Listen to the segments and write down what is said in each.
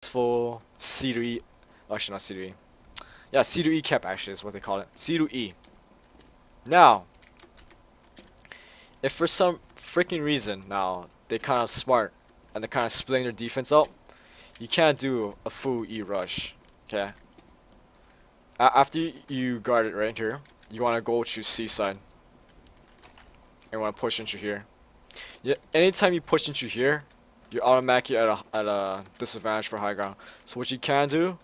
successful C to E, actually not C to E. Yeah, C to E cap actually is what they call it. C to E. Now, if for some freaking reason now they kind of smart and they're kind of splitting their defense up, you can't do a full E rush. Okay. After you guard it right here, you want to go to C side. And you want to push into here. Yeah, anytime you push into here, you're automatically at a disadvantage for high ground. So what you can do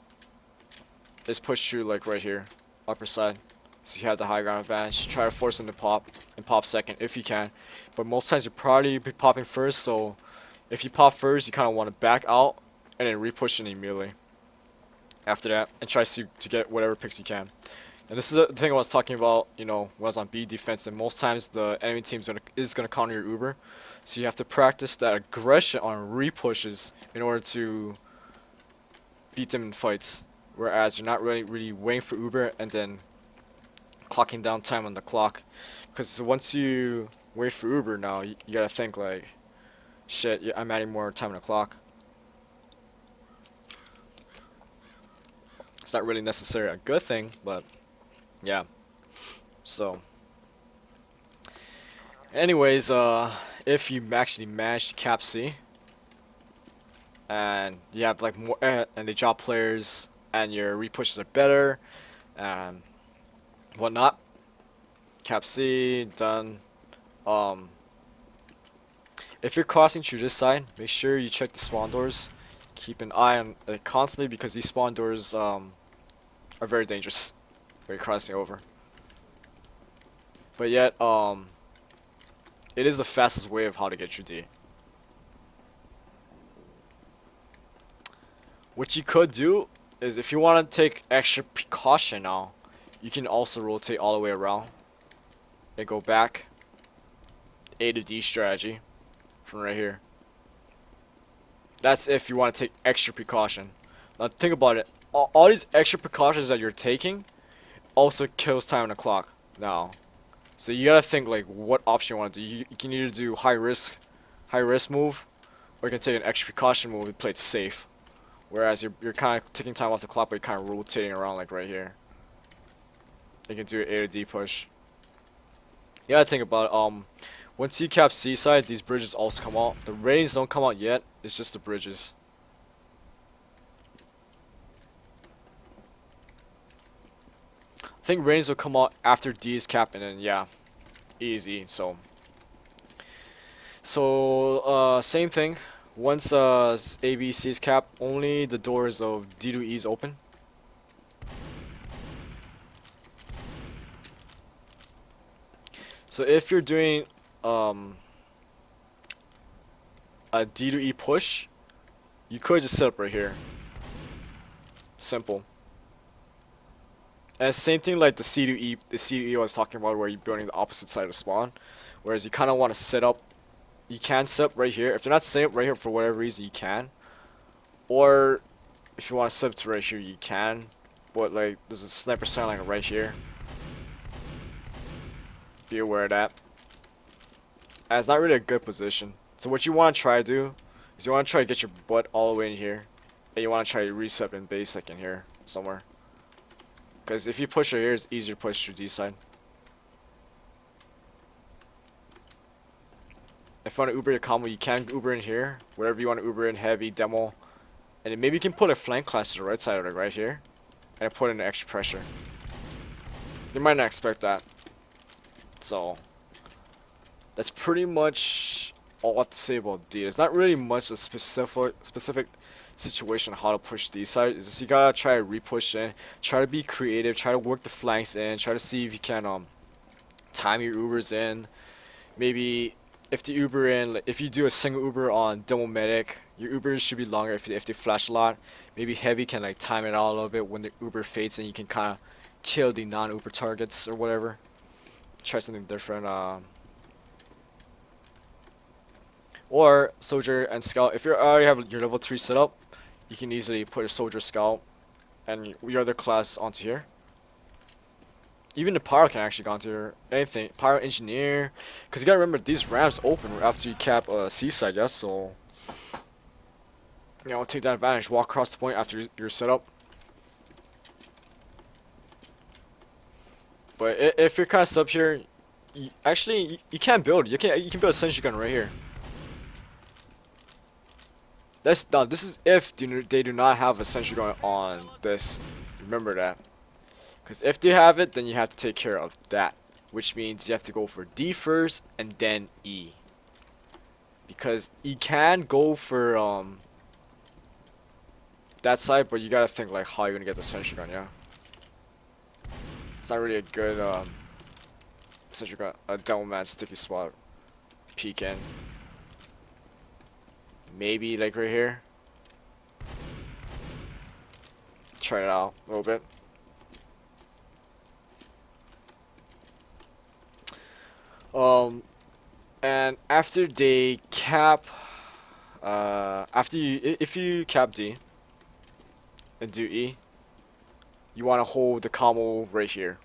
is push through like right here, upper side. So you have the high ground advantage. Try to force them to pop and pop second if you can. But most times you're probably be popping first. So if you pop first, you kind of want to back out and then re-push in immediately after that and try to get whatever picks you can. And this is the thing I was talking about, you know, when I was on B defense, and most times the enemy team is gonna counter your Uber. So you have to practice that aggression on re-pushes in order to beat them in fights. Whereas you're not really waiting for Uber and then clocking down time on the clock. Because once you wait for Uber now, you gotta think like, shit, yeah, I'm adding more time on the clock. It's not really necessarily a good thing, but yeah. So anyways, if you actually manage to cap C and you have like more and they drop players and your repushes are better and whatnot, cap C done. If you're crossing through this side, make sure you check the spawn doors. Keep an eye on it constantly because these spawn doors are very dangerous when you're crossing over. But yet, it is the fastest way of how to get through D. What you could do is if you want to take extra precaution now, you can also rotate all the way around and go back. A to D strategy from right here. That's if you want to take extra precaution. Now think about it. All these extra precautions that you're taking also kills time on the clock now. So you gotta think like what option you want to do. You can either do high risk move, or you can take an extra precaution move and play it safe. Whereas you're kind of taking time off the clock, but you're kind of rotating around like right here. You can do an A to D push. You gotta think about it. Once you cap C side, these bridges also come out. The rains don't come out yet. It's just the bridges. I think rains will come out after D is capped, and then yeah, easy. So same thing. Once A, B, C is capped, only the doors of D to E is open. So if you're doing a D to E push, you could just set up right here. Simple. And same thing like the C to E I was talking about, where you're building the opposite side of the spawn. Whereas you kind of want to set up, you can set up right here. If you're not setting up right here for whatever reason, you can. Or if you want to set up to right here, you can. But like, there's a sniper sight line right here. Be aware of that. And it's not really a good position. So what you want to try to do is you want to try to get your butt all the way in here. And you want to try to reset in base like in here somewhere. Because if you push right here, it's easier to push through D side. If you want to Uber your combo, you can Uber in here. Whatever you want to Uber in, heavy, demo. And then maybe you can put a flank class to the right side of it, right here. And put in extra pressure. You might not expect that. So that's pretty much all I have to say about D. It's not really much a specific situation how to push D side. It's just you gotta try to re-push in, try to be creative, try to work the flanks in, try to see if you can time your Ubers in. Maybe if the Uber in, like, if you do a single Uber on demo medic, your Ubers should be longer if they flash a lot. Maybe heavy can like time it out a little bit when the Uber fades, and you can kind of kill the non-Uber targets or whatever. Try something different. Or soldier and scout. If you already have your level 3 set up, you can easily put a soldier, scout and your other class onto here. Even the pyro can actually go onto anything. Pyro engineer, because you gotta remember these ramps open after you cap C side. Yeah, so You know, take that advantage. Walk across the point after your setup. But if you're kind of up here, you can't build. You can build a sentry gun right here. This is if they do not have a sentry gun on this. Remember that. Because if they have it, then you have to take care of that. Which means you have to go for D first and then E. Because you can go for that side, but you gotta think like how you're gonna get the sentry gun, yeah? It's not really a good sentry gun, a Devilman sticky spot. Peek in. Maybe like right here. Try it out a little bit. And after they cap, if you cap D and do E, you want to hold the combo right here.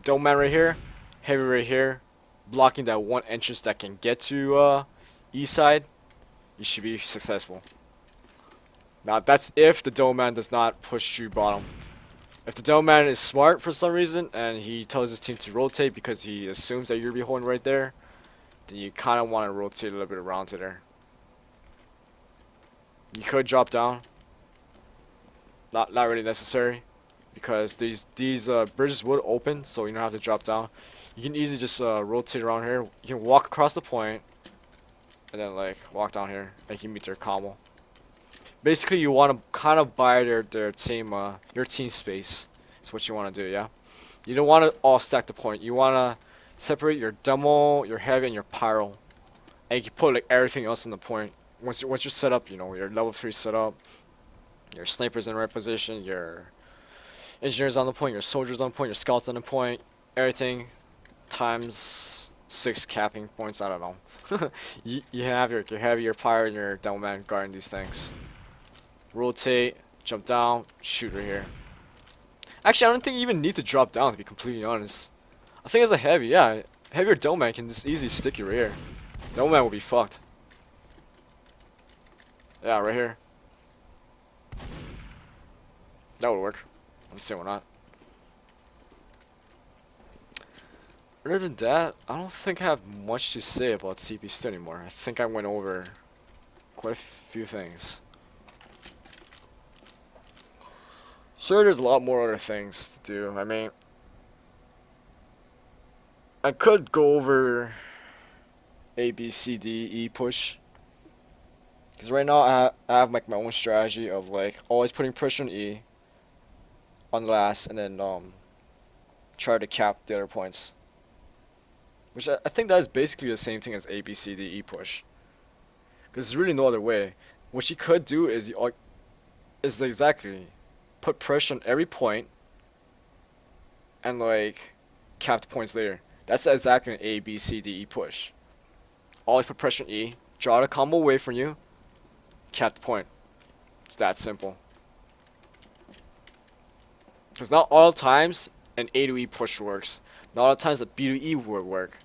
Dome man right here, heavy right here, blocking that one entrance that can get to E side. You should be successful. Now that's if the Dome man does not push through bottom. If the Dome man is smart for some reason and he tells his team to rotate because he assumes that you're be holding right there, then you kind of want to rotate a little bit around to there. You could drop down. Not really necessary, because these bridges would open, so you don't have to drop down. You can easily just rotate around here. You can walk across the point, and then like walk down here, and you meet their combo. Basically, you want to kind of buy their team your team space. Is what you want to do, yeah. You don't want to all stack the point. You want to separate your demo, your heavy, and your pyro, and you can put like everything else in the point. Once you're set up, you know, your level 3 set up, your snipers in the right position, your engineers on the point, your soldiers on the point, your scouts on the point, everything times 6 capping points. I don't know. you have your heavy, your pyro, and your demo man guarding these things. Rotate, jump down, shoot right here. Actually, I don't think you even need to drop down, to be completely honest. I think as a heavy, yeah, heavier dome man can just easily stick you right here. Dome man will be fucked. Yeah, right here. That would work. Let's see why not. Other than that, I don't think I have much to say about CP Steel anymore. I think I went over quite a few things. Sure, there's a lot more other things to do. I mean, I could go over A, B, C, D, E push. Because right now I have like my own strategy of like always putting pressure on E on last, and then try to cap the other points. Which I think that is basically the same thing as A, B, C, D, E push. Because there's really no other way. What you could do is exactly put pressure on every point and like cap the points later. That's exactly an A, B, C, D, E push. Always put pressure on E, draw the combo away from you, cap the point. It's that simple. Because not all times an A to E push works. Not all times a B to E would work.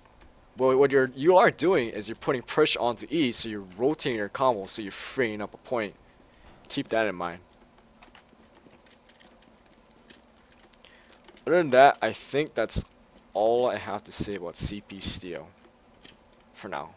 But what you are doing is you're putting pressure onto E, so you're rotating your combo, so you're freeing up a point. Keep that in mind. Other than that, I think that's all I have to say about CP Steel for now.